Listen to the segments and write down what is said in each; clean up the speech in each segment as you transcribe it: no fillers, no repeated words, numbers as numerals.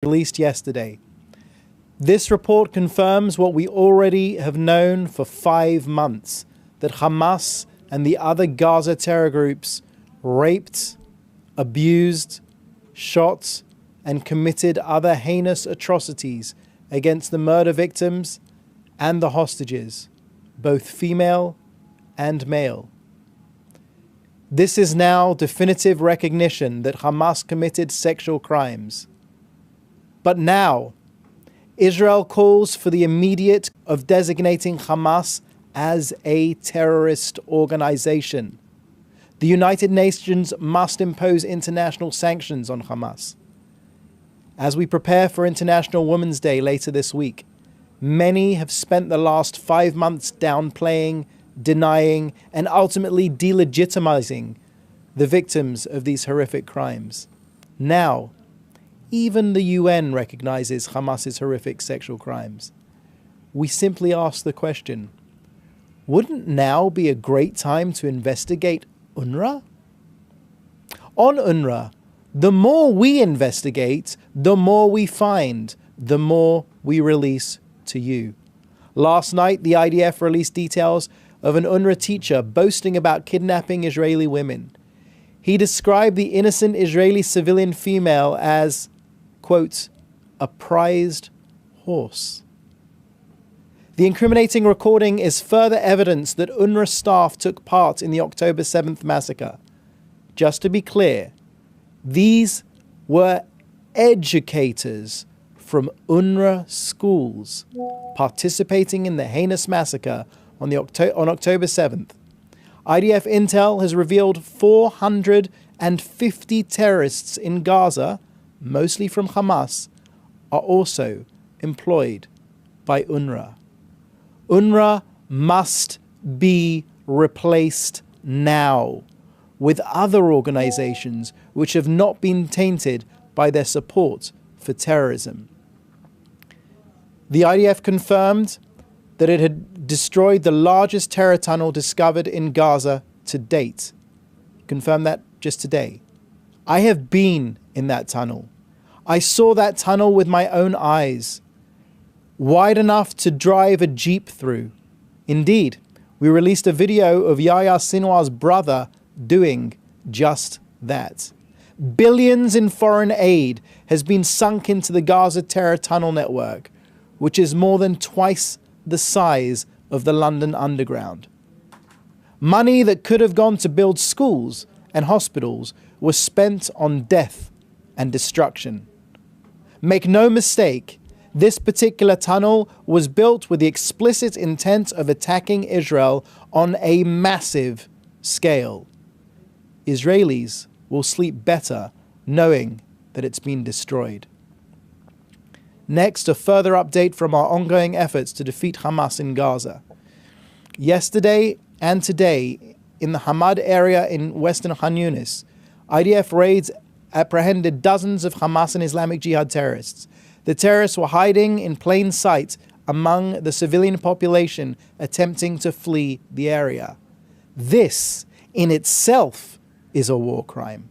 released yesterday. This report confirms what we already have known for 5 months, that Hamas and the other Gaza terror groups raped, abused, shot, and committed other heinous atrocities against the murder victims and the hostages, both female and male. This is now definitive recognition that Hamas committed sexual crimes. But now, Israel calls for the immediate of designating Hamas as a terrorist organization. The United Nations must impose international sanctions on Hamas. As we prepare for International Women's Day later this week, many have spent the last 5 months downplaying, denying, and ultimately delegitimizing the victims of these horrific crimes. Now, even the UN recognizes Hamas's horrific sexual crimes. We simply ask the question, wouldn't now be a great time to investigate UNRWA? On UNRWA, the more we investigate, the more we find, the more we release to you. Last night, the IDF released details of an UNRWA teacher boasting about kidnapping Israeli women. He described the innocent Israeli civilian female as, quote, a prized horse. The incriminating recording is further evidence that UNRWA staff took part in the October 7th massacre. Just to be clear, these were educators from UNRWA schools participating in the heinous massacre on October 7th. IDF intel has revealed 450 terrorists in Gaza, mostly from Hamas, are also employed by UNRWA. UNRWA must be replaced now with other organizations which have not been tainted by their support for terrorism. The IDF confirmed that it had destroyed the largest terror tunnel discovered in Gaza to date. Confirmed that just today. I have been in that tunnel. I saw that tunnel with my own eyes, wide enough to drive a jeep through. Indeed, we released a video of Yahya Sinwar's brother doing just that. Billions in foreign aid has been sunk into the Gaza terror tunnel network, which is more than twice the size of the London Underground. Money that could have gone to build schools and hospitals was spent on death and destruction. Make no mistake, this particular tunnel was built with the explicit intent of attacking Israel on a massive scale. Israelis will sleep better knowing that it's been destroyed. Next, a further update from our ongoing efforts to defeat Hamas in Gaza. Yesterday and today, in the Hamad area in western Khan Yunis, IDF raids apprehended dozens of Hamas and Islamic Jihad terrorists. The terrorists were hiding in plain sight among the civilian population attempting to flee the area. This, in itself, is a war crime.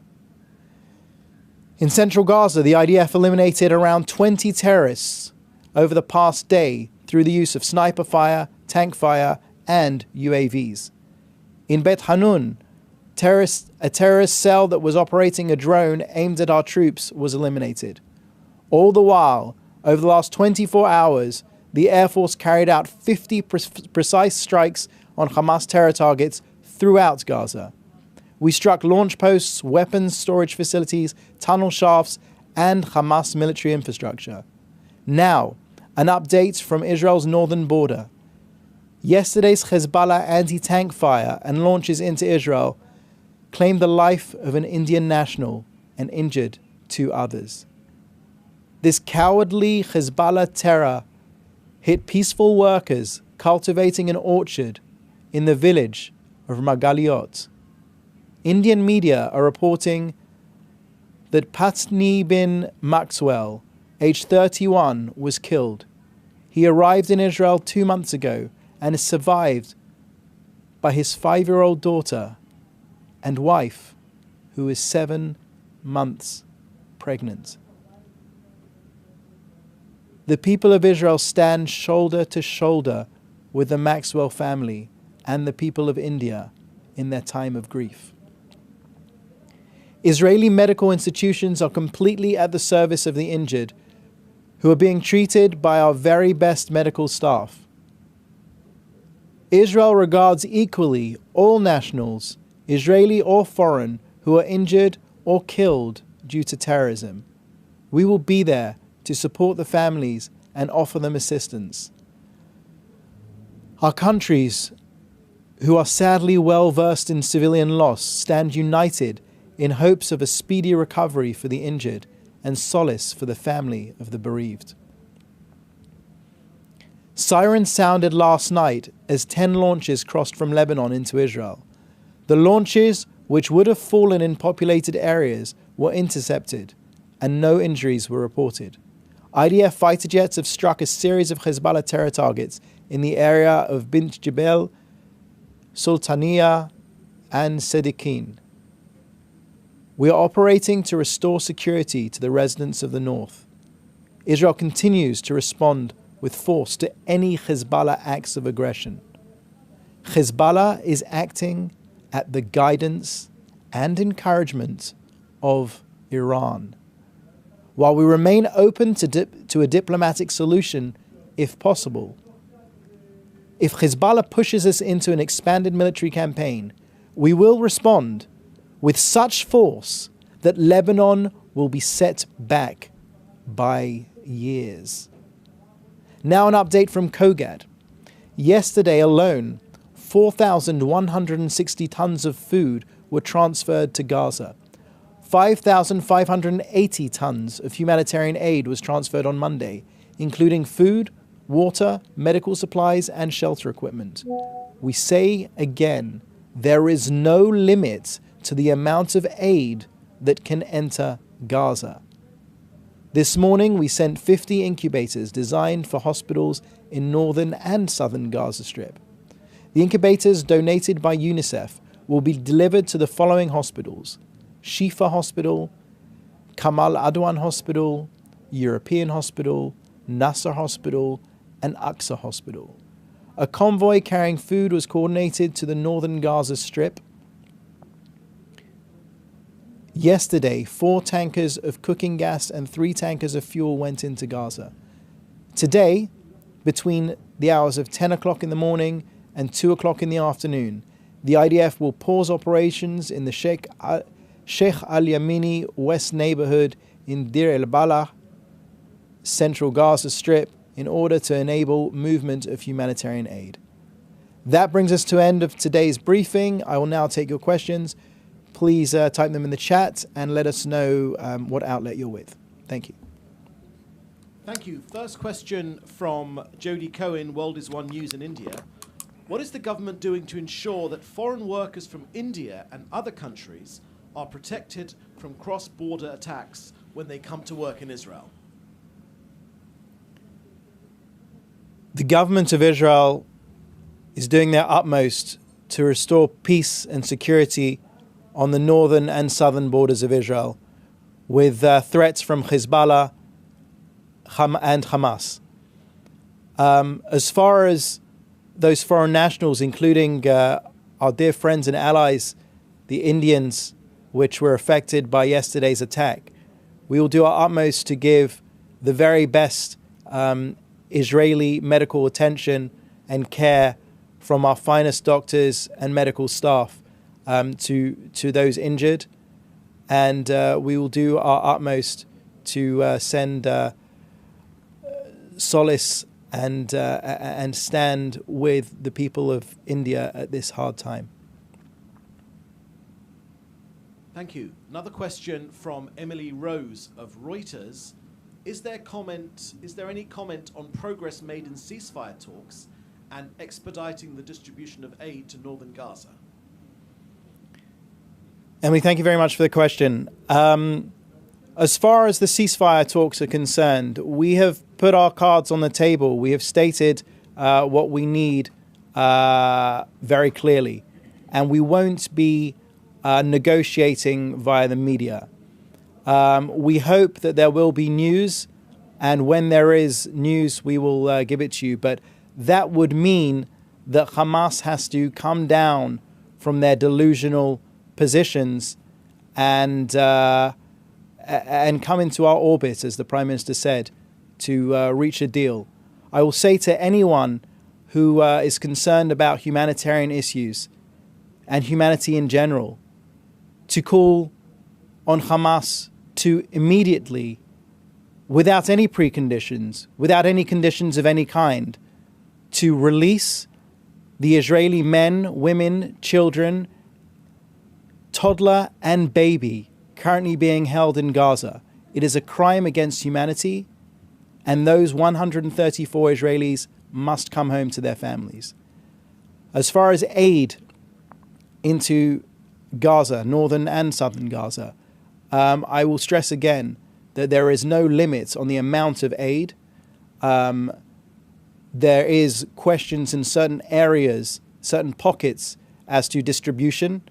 In central Gaza, the IDF eliminated around 20 terrorists over the past day through the use of sniper fire, tank fire, and UAVs. In Beit Hanun, a terrorist cell that was operating a drone aimed at our troops was eliminated. All the while, over the last 24 hours, the Air Force carried out 50 precise strikes on Hamas terror targets throughout Gaza. We struck launch posts, weapons storage facilities, tunnel shafts, and Hamas military infrastructure. Now, an update from Israel's northern border. Yesterday's Hezbollah anti-tank fire and launches into Israel claimed the life of an Indian national and injured 2 others. This cowardly Hezbollah terror hit peaceful workers cultivating an orchard in the village of Magaliot. Indian media are reporting that Patni bin Maxwell, aged 31, was killed. He arrived in Israel 2 months ago and is survived by his 5-year-old daughter and wife, who is 7 months pregnant. The people of Israel stand shoulder to shoulder with the Maxwell family and the people of India in their time of grief. Israeli medical institutions are completely at the service of the injured, who are being treated by our very best medical staff. Israel regards equally all nationals, Israeli or foreign, who are injured or killed due to terrorism. We will be there to support the families and offer them assistance. Our countries, who are sadly well versed in civilian loss, stand united in hopes of a speedy recovery for the injured and solace for the family of the bereaved. Sirens sounded last night as 10 launches crossed from Lebanon into Israel. The launches, which would have fallen in populated areas, were intercepted, and no injuries were reported. IDF fighter jets have struck a series of Hezbollah terror targets in the area of Bint Jebel, Sultaniya, and Sedikin. We are operating to restore security to the residents of the north. Israel continues to respond with force to any Hezbollah acts of aggression. Hezbollah is acting at the guidance and encouragement of Iran. While we remain open to a diplomatic solution if possible, if Hezbollah pushes us into an expanded military campaign, we will respond with such force that Lebanon will be set back by years. Now an update from Kogad. Yesterday alone, 4,160 tons of food were transferred to Gaza. 5,580 tons of humanitarian aid was transferred on Monday, including food, water, medical supplies, and shelter equipment. We say again, there is no limit to the amount of aid that can enter Gaza. This morning, we sent 50 incubators designed for hospitals in northern and southern Gaza Strip. The incubators donated by UNICEF will be delivered to the following hospitals: Shifa Hospital, Kamal Adwan Hospital, European Hospital, Nasser Hospital, and Aqsa Hospital. A convoy carrying food was coordinated to the northern Gaza Strip. Yesterday, 4 tankers of cooking gas and 3 tankers of fuel went into Gaza. Today, between the hours of 10 o'clock in the morning and 2 o'clock in the afternoon, the IDF will pause operations in the Sheikh Al-Yamini West neighborhood in Deir el-Balah, central Gaza Strip, in order to enable movement of humanitarian aid. That brings us to the end of today's briefing. I will now take your questions. Please type them in the chat and let us know what outlet you're with. Thank you. Thank you. First question from Jody Cohen, World is One News in India. What is the government doing to ensure that foreign workers from India and other countries are protected from cross-border attacks when they come to work in Israel? The government of Israel is doing their utmost to restore peace and security on the northern and southern borders of Israel, with threats from Hezbollah and Hamas. As far as those foreign nationals, including our dear friends and allies, the Indians, which were affected by yesterday's attack, we will do our utmost to give the very best Israeli medical attention and care from our finest doctors and medical staff to those injured, and we will do our utmost to send solace and stand with the people of India at this hard time. Thank you. Another question from Emily Rose of Reuters. Is there any comment on progress made in ceasefire talks and expediting the distribution of aid to northern Gaza? Emily, thank you very much for the question. As far as the ceasefire talks are concerned, we have put our cards on the table. We have stated what we need very clearly, and we won't be negotiating via the media. We hope that there will be news And when there is news, we will give it to you. But that would mean that Hamas has to come down from their delusional positions and come into our orbit, as the Prime Minister said, to reach a deal. I will say to anyone who is concerned about humanitarian issues and humanity in general, to call on Hamas to immediately, without any preconditions, without any conditions of any kind, to release the Israeli men, women, children, toddler and baby currently being held in Gaza. It is a crime against humanity, and those 134 Israelis must come home to their families. As far as aid into Gaza, northern and southern Gaza, I will stress again that there is no limit on the amount of aid. There is questions in certain areas, certain pockets as to distribution.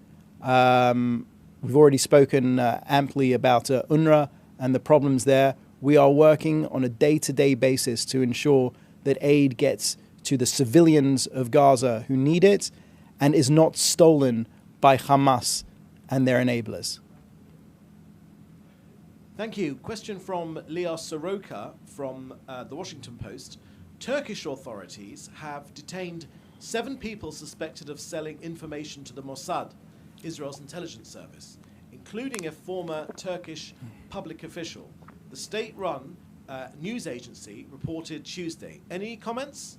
We've already spoken amply about UNRWA and the problems there. We are working on a day-to-day basis to ensure that aid gets to the civilians of Gaza who need it and is not stolen by Hamas and their enablers. Thank you. Question from Leah Soroka from the Washington Post. Turkish authorities have detained 7 people suspected of selling information to the Mossad, Israel's intelligence service, including a former Turkish public official. The state-run news agency reported Tuesday. Any comments?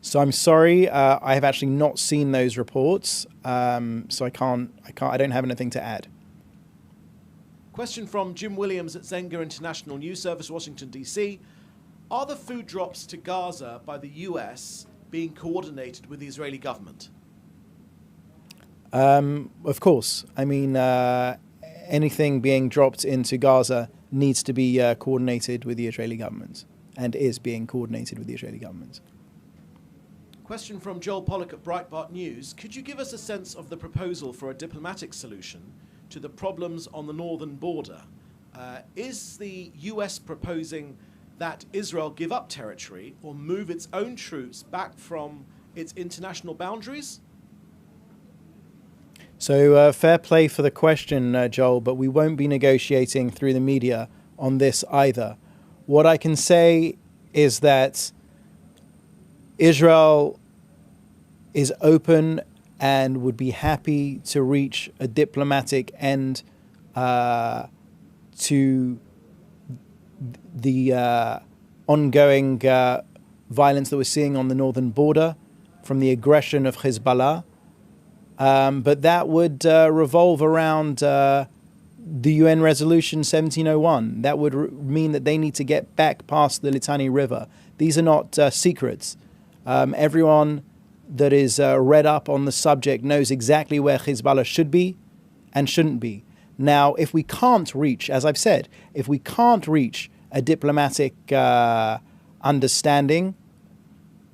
So I'm sorry, I have actually not seen those reports, so I don't have anything to add. Question from Jim Williams at Zenga International News Service, Washington, D.C. Are the food drops to Gaza by the U.S. being coordinated with the Israeli government? Of course. I mean, anything being dropped into Gaza needs to be coordinated with the Israeli government, and is being coordinated with the Israeli government. Question from Joel Pollack at Breitbart News. Could you give us a sense of the proposal for a diplomatic solution to the problems on the northern border? Is the US proposing that Israel give up territory or move its own troops back from its international boundaries? So fair play for the question, Joel, but we won't be negotiating through the media on this either. What I can say is that Israel is open and would be happy to reach a diplomatic end to the ongoing violence that we're seeing on the northern border from the aggression of Hezbollah. But that would revolve around the UN Resolution 1701. That would mean that they need to get back past the Litani River. These are not secrets. Everyone that is read up on the subject knows exactly where Hezbollah should be and shouldn't be. Now, if we can't reach, as I've said, if we can't reach a diplomatic understanding,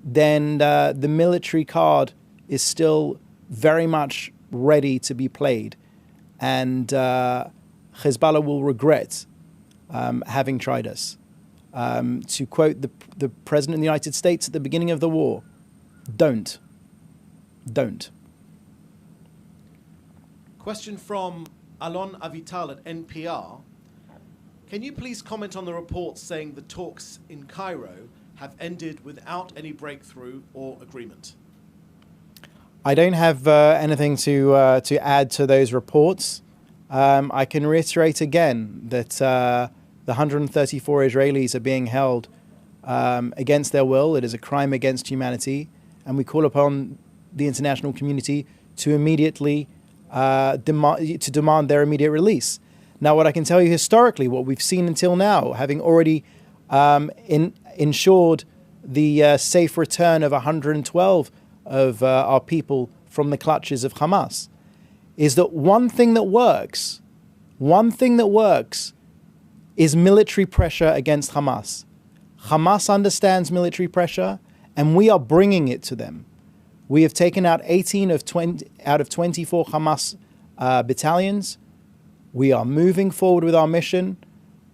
then the military card is still very much ready to be played. And Hezbollah will regret having tried us. To quote the President of the United States at the beginning of the war, don't. Question from Alon Avital at NPR. Can you please comment on the reports saying the talks in Cairo have ended without any breakthrough or agreement? I don't have anything to add to those reports. I can reiterate again that the 134 Israelis are being held against their will. It is a crime against humanity, and we call upon the international community to immediately demand their immediate release. Now, what I can tell you historically, what we've seen until now, having already ensured the safe return of 112 of our people from the clutches of Hamas, is that one thing that works is military pressure against Hamas. Hamas understands military pressure, and we are bringing it to them. We have taken out 18 out of 24 Hamas battalions. We are moving forward with our mission.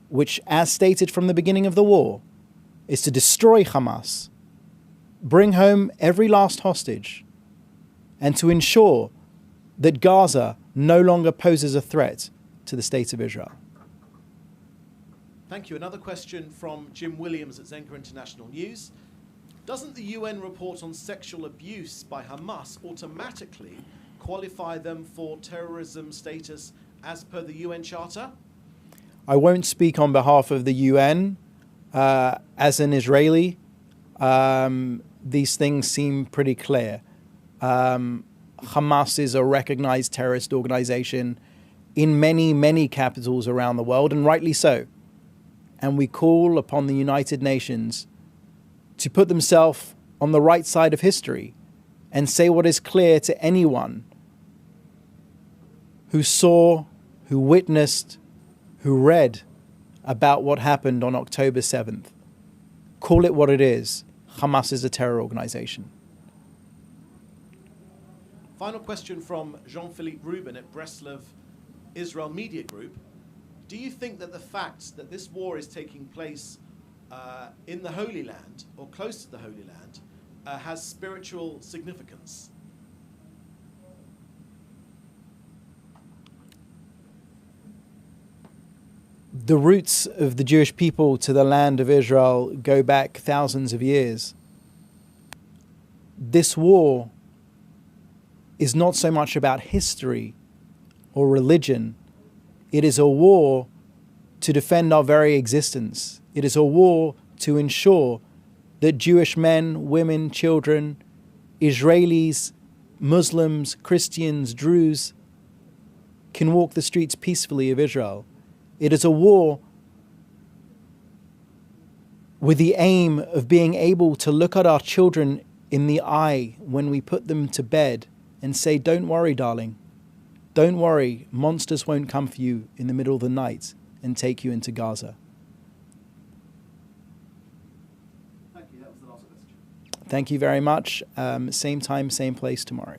which, as stated from the beginning of the war, is to destroy Hamas, bring home every last hostage, and to ensure that Gaza no longer poses a threat to the state of Israel. Thank you. Another question from Jim Williams at Zenka International News. Doesn't the UN report on sexual abuse by Hamas automatically qualify them for terrorism status as per the UN Charter? I won't speak on behalf of the UN. As an Israeli, these things seem pretty clear. Hamas is a recognized terrorist organization in many, many capitals around the world, and rightly so. And we call upon the United Nations to put themselves on the right side of history and say what is clear to anyone who saw, who witnessed, who read about what happened on October 7th. Call it what it is. Hamas is a terror organization. Final question from Jean-Philippe Rubin at Breslov Israel Media Group. Do you think that the fact that this war is taking place in the Holy Land, or close to the Holy Land, has spiritual significance? The roots of the Jewish people to the land of Israel go back thousands of years. This war is not so much about history or religion. It is a war to defend our very existence. It is a war to ensure that Jewish men, women, children, Israelis, Muslims, Christians, Druze can walk the streets peacefully of Israel. It is a war with the aim of being able to look at our children in the eye when we put them to bed and say, "Don't worry, darling. Don't worry, monsters won't come for you in the middle of the night and take you into Gaza." Thank you. That was the last question. Thank you very much. Same time, same place tomorrow.